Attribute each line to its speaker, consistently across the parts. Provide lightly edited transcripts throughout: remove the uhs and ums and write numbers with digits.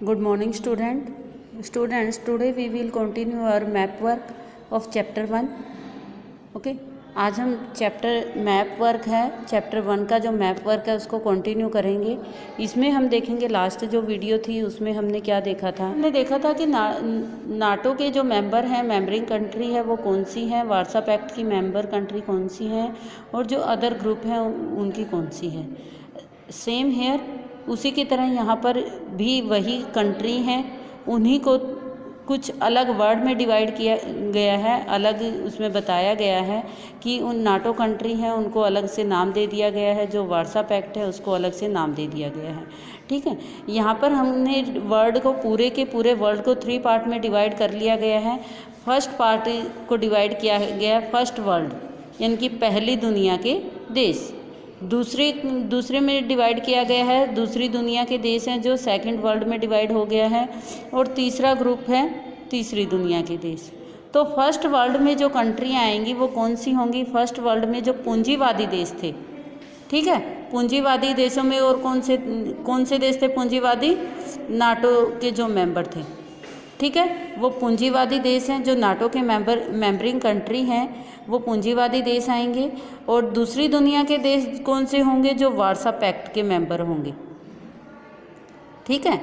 Speaker 1: Good morning students, today we will continue our map work of chapter 1. Okay, आज हम chapter map work है chapter 1 का जो map work है उसको कंटिन्यू करेंगे। इसमें हम देखेंगे लास्ट जो वीडियो थी उसमें हमने क्या देखा था। हमने देखा था कि नाटो के जो मेंबर हैं, मेंबरिंग कंट्री है वो कौन सी हैं, वार्सा पैक्ट की मेंबर कंट्री कौन सी हैं और जो अदर ग्रुप हैं उनकी कौन सी है। सेम हेयर, उसी की तरह यहाँ पर भी वही कंट्री हैं, उन्हीं को कुछ अलग वर्ड में डिवाइड किया गया है, अलग उसमें बताया गया है कि उन नाटो कंट्री हैं उनको अलग से नाम दे दिया गया है, जो वार्सा पैक्ट है उसको अलग से नाम दे दिया गया है। ठीक है, यहाँ पर हमने वर्ड को पूरे के पूरे वर्ल्ड को 3 पार्ट में डिवाइड कर लिया गया है। फर्स्ट पार्ट को डिवाइड किया गया है फर्स्ट वर्ल्ड, यानी कि पहली दुनिया के देश। दूसरे में डिवाइड किया गया है दूसरी दुनिया के देश हैं जो सेकंड वर्ल्ड में डिवाइड हो गया है, और तीसरा ग्रुप है तीसरी दुनिया के देश। तो फर्स्ट वर्ल्ड में जो कंट्रियाँ आएंगी वो कौन सी होंगी? फर्स्ट वर्ल्ड में जो पूंजीवादी देश थे, ठीक है, पूंजीवादी देशों में और कौन से देश थे पूंजीवादी? नाटो के जो मेंबर थे, ठीक है, वो पूंजीवादी देश हैं। जो नाटो के मेंबरिंग कंट्री हैं वो पूंजीवादी देश आएंगे। और दूसरी दुनिया के देश कौन से होंगे? जो वार्सा पैक्ट के मेंबर होंगे, ठीक है,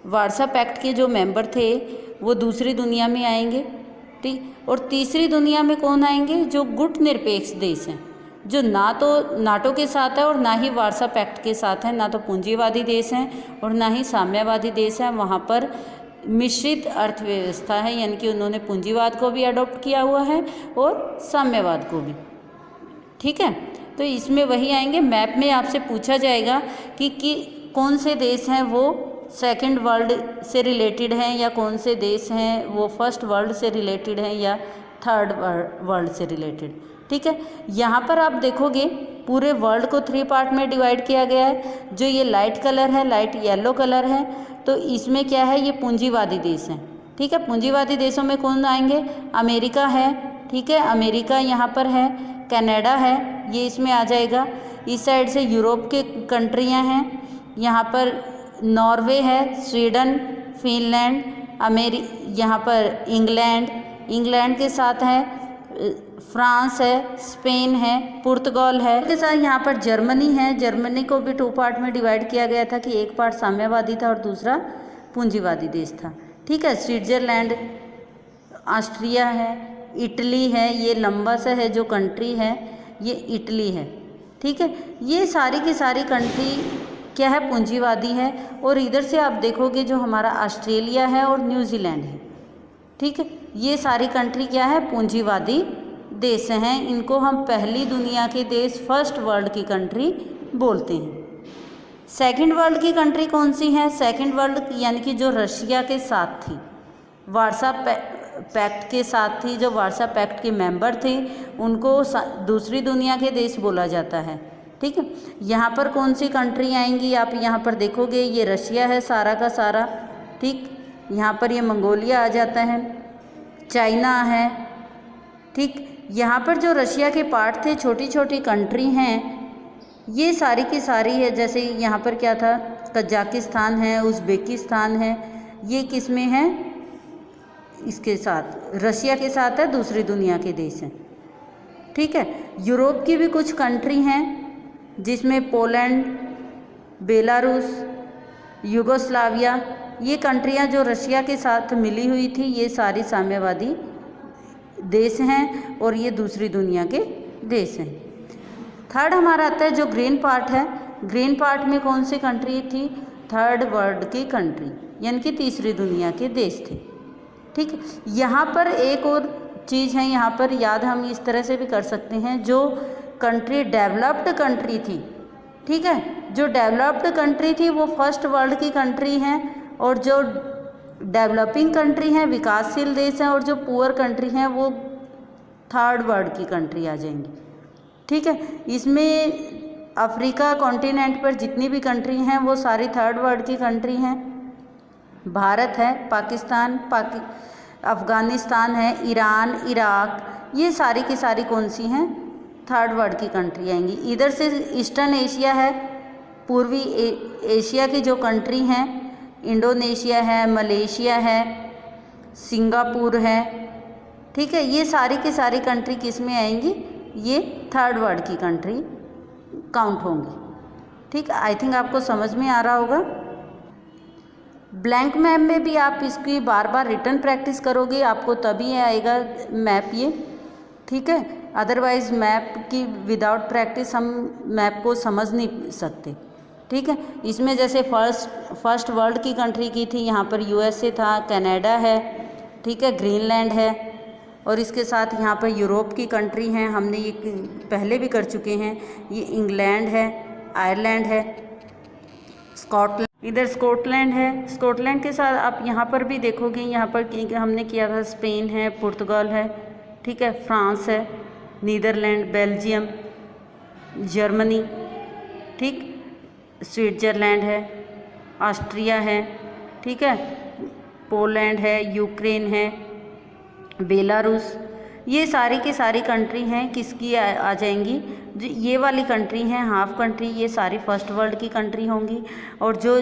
Speaker 1: वार्सा पैक्ट के जो मेंबर थे वो दूसरी दुनिया में आएंगे, ठीक। और तीसरी दुनिया में कौन आएंगे? जो गुट निरपेक्ष देश हैं, जो ना तो नाटो के साथ है और ना ही वार्सा पैक्ट के साथ है, ना तो पूंजीवादी देश हैं और ना ही साम्यवादी देश हैं। वहाँ पर मिश्रित अर्थव्यवस्था है, यानी कि उन्होंने पूंजीवाद को भी अडॉप्ट किया हुआ है और साम्यवाद को भी, ठीक है। तो इसमें वही आएंगे। मैप में आपसे पूछा जाएगा कि कौन से देश हैं वो सेकंड वर्ल्ड से रिलेटेड हैं या कौन से देश हैं वो फर्स्ट वर्ल्ड से रिलेटेड हैं या थर्ड वर्ल्ड से रिलेटेड, ठीक है। यहाँ पर आप देखोगे पूरे वर्ल्ड को 3 पार्ट में डिवाइड किया गया है। जो ये लाइट कलर है, लाइट येलो कलर है, तो इसमें क्या है? ये पूंजीवादी देश हैं, ठीक है। पूंजीवादी देशों में कौन आएंगे? अमेरिका है, ठीक है, अमेरिका यहाँ पर है, कनाडा है, ये इसमें आ जाएगा। इस साइड से यूरोप के कंट्रियाँ हैं, यहाँ पर नॉर्वे है, स्वीडन, फिनलैंड, यहाँ पर इंग्लैंड के साथ है, फ्रांस है, स्पेन है, पुर्तगाल है, के साथ यहाँ पर जर्मनी है। जर्मनी को भी 2 पार्ट में डिवाइड किया गया था कि एक पार्ट साम्यवादी था और दूसरा पूंजीवादी देश था, ठीक है। स्विट्जरलैंड, ऑस्ट्रिया है, इटली है, ये लंबा सा है जो कंट्री है ये इटली है, ठीक है। ये सारी की सारी कंट्री क्या है? पूंजीवादी है। और इधर से आप देखोगे जो हमारा ऑस्ट्रेलिया है और न्यूजीलैंड है, ठीक है, ये सारी कंट्री क्या है? पूंजीवादी देश हैं। इनको हम पहली दुनिया के देश, फर्स्ट वर्ल्ड की कंट्री बोलते हैं। सेकंड वर्ल्ड की कंट्री कौन सी है? सेकंड वर्ल्ड यानी कि जो रशिया के साथ थी, वार्सा पैक्ट के साथ थी, जो वार्सा पैक्ट के मेंबर थे, उनको दूसरी दुनिया के देश बोला जाता है, ठीक है। यहाँ पर कौन सी कंट्री आएंगी? आप यहाँ पर देखोगे ये रशिया है सारा का सारा, ठीक, यहाँ पर ये मंगोलिया आ जाता है, चाइना है, ठीक। यहाँ पर जो रशिया के पार्ट थे, छोटी छोटी कंट्री हैं, ये सारी की सारी है। जैसे यहाँ पर क्या था? कजाकिस्तान है, उज़्बेकिस्तान है, ये किस में है? इसके साथ, रशिया के साथ है, दूसरी दुनिया के देश हैं, ठीक है। यूरोप की भी कुछ कंट्री हैं जिसमें पोलैंड, बेलारूस, यूगोस्लाविया, ये कंट्रियां जो रशिया के साथ मिली हुई थी, ये सारी साम्यवादी देश हैं और ये दूसरी दुनिया के देश हैं। थर्ड हमारा आता है जो ग्रीन पार्ट है। ग्रीन पार्ट में कौन सी कंट्री थी? थर्ड वर्ल्ड की कंट्री, यानी कि तीसरी दुनिया के देश थे, ठीक है। यहाँ पर एक और चीज़ है, यहाँ पर याद हम इस तरह से भी कर सकते हैं, जो कंट्री डेवलप्ड कंट्री थी, ठीक है, जो डेवलप्ड कंट्री थी वो फर्स्ट वर्ल्ड की कंट्री हैं, और जो डेवलपिंग कंट्री हैं, विकासशील देश हैं, और जो पुअर कंट्री हैं वो थर्ड वर्ल्ड की कंट्री आ जाएंगी, ठीक है। इसमें अफ्रीका कॉन्टिनेंट पर जितनी भी कंट्री हैं वो सारी थर्ड वर्ल्ड की कंट्री हैं। भारत है, पाकिस्तान, अफ़गानिस्तान है, ईरान, इराक, ये सारी की सारी कौन सी हैं? थर्ड वर्ल्ड की कंट्री आएंगी। इधर से ईस्टर्न एशिया है, पूर्वी एशिया की जो कंट्री हैं, इंडोनेशिया है, मलेशिया है, सिंगापुर है। ठीक है, ये सारी की सारी कंट्री किस में आएंगी, ये थर्ड वर्ल्ड की कंट्री काउंट होंगी। ठीक, आई थिंक आपको समझ में आ रहा होगा। ब्लैंक मैप में भी आप इसकी बार बार रिटर्न प्रैक्टिस करोगे, आपको तभी आएगा मैप ये। ठीक है, अदरवाइज़ मैप की विदाउट प्रैक्टिस हम मैप को समझ नहीं सकते। ठीक है, इसमें जैसे फर्स्ट वर्ल्ड की कंट्री की थी, यहाँ पर यूएसए था, कनाडा है, ठीक है, ग्रीनलैंड है, और इसके साथ यहाँ पर यूरोप की कंट्री हैं, हमने ये पहले भी कर चुके हैं। ये इंग्लैंड है, आयरलैंड है, स्कॉटलैंड, इधर स्कॉटलैंड है। स्कॉटलैंड के साथ आप यहाँ पर भी देखोगे, यहाँ पर हमने किया था स्पेन है, पुर्तगाल है, ठीक है, फ्रांस है, नीदरलैंड, बेल्जियम, जर्मनी, ठीक, स्विट्ज़रलैंड है, ऑस्ट्रिया है, ठीक है, पोलैंड है, यूक्रेन है, बेलारूस। ये सारी की सारी कंट्री हैं किसकी आ जाएंगी, जो ये वाली कंट्री हैं हाफ कंट्री, ये सारी फर्स्ट वर्ल्ड की कंट्री होंगी। और जो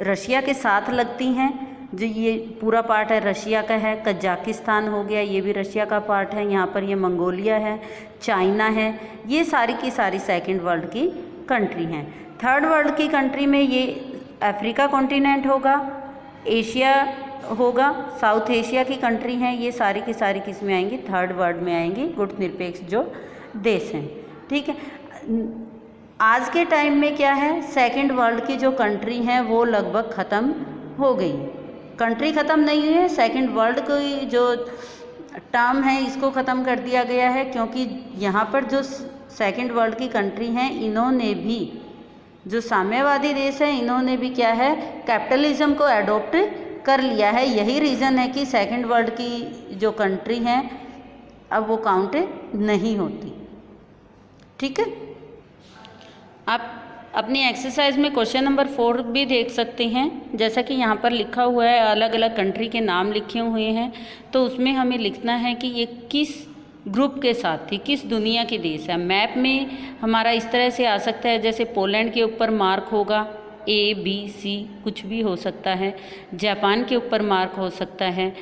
Speaker 1: रशिया के साथ लगती हैं, जो ये पूरा पार्ट है रशिया का है, कजाकिस्तान हो गया, ये भी रशिया का पार्ट है, यहाँ पर ये मंगोलिया है, चाइना है, ये सारी की सारी सेकंड वर्ल्ड की कंट्री हैं। थर्ड वर्ल्ड की कंट्री में ये अफ्रीका कॉन्टिनेंट होगा, एशिया होगा, साउथ एशिया की कंट्री हैं, ये सारी की सारी किस में आएंगी, थर्ड वर्ल्ड में आएंगी, गुटनिरपेक्ष जो देश हैं। ठीक है, आज के टाइम में क्या है, सेकंड वर्ल्ड की जो कंट्री हैं वो लगभग ख़त्म हो गई। कंट्री ख़त्म नहीं हुई है, सेकंड वर्ल्ड की जो टर्म है इसको ख़त्म कर दिया गया है, क्योंकि यहाँ पर जो सेकंड वर्ल्ड की कंट्री हैं इन्होंने भी, जो साम्यवादी देश हैं, इन्होंने भी क्या है, कैपिटलिज्म को एडोप्ट कर लिया है। यही रीज़न है कि सेकंड वर्ल्ड की जो कंट्री हैं अब वो काउंट नहीं होती। ठीक है, आप अपनी एक्सरसाइज में क्वेश्चन नंबर 4 भी देख सकते हैं। जैसा कि यहाँ पर लिखा हुआ है, अलग अलग कंट्री के नाम लिखे हुए हैं, तो उसमें हमें लिखना है कि ये किस ग्रुप के साथ थी, किस दुनिया के देश है। मैप में हमारा इस तरह से आ सकता है, जैसे पोलैंड के ऊपर मार्क होगा, ABC कुछ भी हो सकता है, जापान के ऊपर मार्क हो सकता है,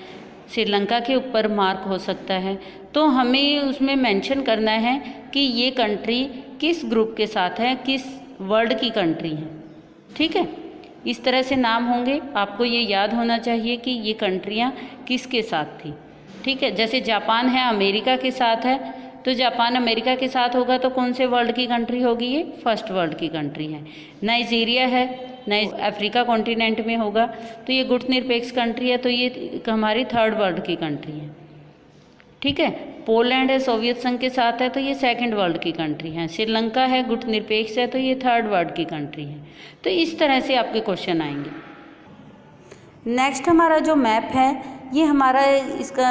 Speaker 1: श्रीलंका के ऊपर मार्क हो सकता है। तो हमें उसमें मेंशन करना है कि ये कंट्री किस ग्रुप के साथ है, किस वर्ल्ड की कंट्री है। ठीक है, इस तरह से नाम होंगे, आपको ये याद होना चाहिए कि ये कंट्रियाँ किसके साथ थी। ठीक है, जैसे जापान है अमेरिका के साथ है, तो जापान अमेरिका के साथ होगा तो कौन से वर्ल्ड की कंट्री होगी, ये फर्स्ट वर्ल्ड की कंट्री है। नाइजीरिया है, अफ्रीका कॉन्टिनेंट में होगा, तो ये गुटनिरपेक्ष कंट्री है, तो ये हमारी थर्ड वर्ल्ड की कंट्री है। ठीक है, पोलैंड है, सोवियत संघ के साथ है, तो ये सेकंड वर्ल्ड की कंट्री है। श्रीलंका है, गुटनिरपेक्ष है, तो ये थर्ड वर्ल्ड की कंट्री है। तो इस तरह से आपके क्वेश्चन आएंगे। नेक्स्ट हमारा जो मैप है, ये हमारा इसका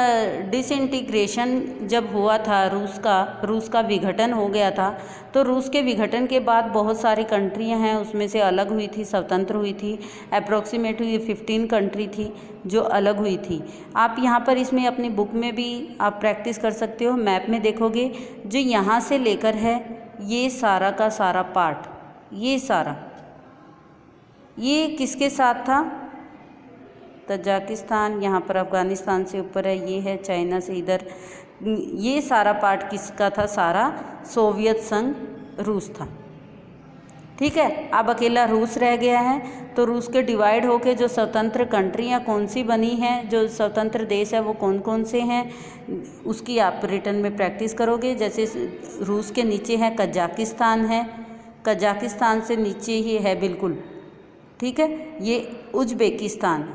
Speaker 1: डिसइंटीग्रेशन जब हुआ था, रूस का विघटन हो गया था, तो रूस के विघटन के बाद बहुत सारी कंट्रियां हैं उसमें से अलग हुई थी, स्वतंत्र हुई थी। अप्रोक्सीमेटली 15 कंट्री थी जो अलग हुई थी। आप यहाँ पर इसमें अपनी बुक में भी आप प्रैक्टिस कर सकते हो। मैप में देखोगे जो यहाँ से लेकर है ये सारा का सारा पार्ट, ये सारा, ये किसके साथ था, तजाकिस्तान, यहाँ पर अफ़गानिस्तान से ऊपर है, ये है चाइना से इधर, ये सारा पार्ट किसका था, सारा सोवियत संघ, रूस था। ठीक है, अब अकेला रूस रह गया है, तो रूस के डिवाइड होके जो स्वतंत्र कंट्रियाँ कौन सी बनी हैं, जो स्वतंत्र देश है वो कौन कौन से हैं, उसकी आप रिटर्न में प्रैक्टिस करोगे। जैसे रूस के नीचे है कजाकिस्तान है, कजाकिस्तान से नीचे ही है बिल्कुल, ठीक है, ये उज़्बेकिस्तान,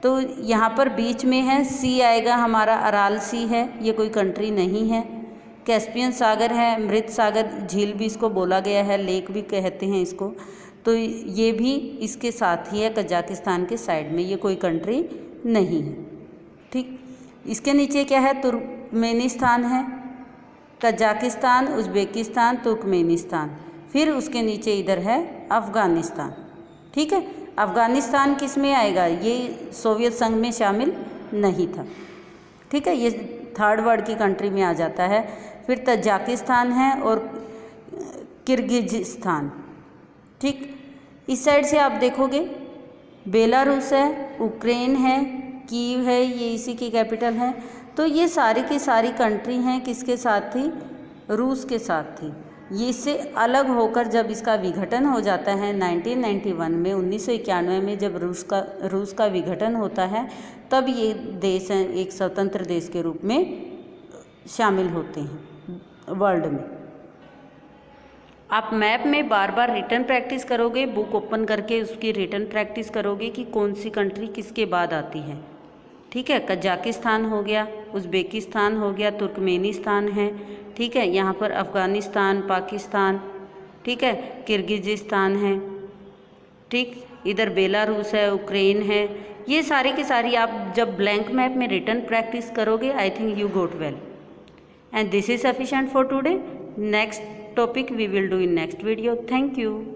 Speaker 1: तो यहाँ पर बीच में है, सी आएगा हमारा, अराल सी है, ये कोई कंट्री नहीं है। कैस्पियन सागर है, मृत सागर झील भी इसको बोला गया है, लेक भी कहते हैं इसको, तो ये भी इसके साथ ही है, कजाकिस्तान के साइड में, ये कोई कंट्री नहीं है। ठीक, इसके नीचे क्या है, तुर्कमेनिस्तान है, कजाकिस्तान, उज़्बेकिस्तान, तुर्कमेनिस्तान, फिर उसके नीचे इधर है अफ़गानिस्तान। ठीक है, अफ़गानिस्तान किस में आएगा, ये सोवियत संघ में शामिल नहीं था। ठीक है, ये थर्ड वर्ल्ड की कंट्री में आ जाता है। फिर तजाकिस्तान है और किर्गिज़स्तान। ठीक, इस साइड से आप देखोगे बेलारूस है, यूक्रेन है, कीव है, ये इसी की कैपिटल है। तो ये सारी की सारी कंट्री हैं किसके साथ थी, रूस के साथ थी। ये इससे अलग होकर जब इसका विघटन हो जाता है 1991 में, 1991 में जब रूस का विघटन होता है, तब ये देश हैं एक स्वतंत्र देश के रूप में शामिल होते हैं वर्ल्ड में। आप मैप में बार बार रिटर्न प्रैक्टिस करोगे, बुक ओपन करके उसकी रिटर्न प्रैक्टिस करोगे कि कौन सी कंट्री किसके बाद आती है। ठीक है, कजाकिस्तान हो गया, उज़्बेकिस्तान हो गया, तुर्कमेनिस्तान है, ठीक है, यहाँ पर अफ़गानिस्तान, पाकिस्तान, ठीक है, किर्गिज़िस्तान है, ठीक, इधर बेलारूस है, यूक्रेन है। ये सारी की सारी आप जब ब्लैंक मैप में रिटर्न प्रैक्टिस करोगे, I think you got well. And this is sufficient for today. Next topic we will do in next video. Thank you.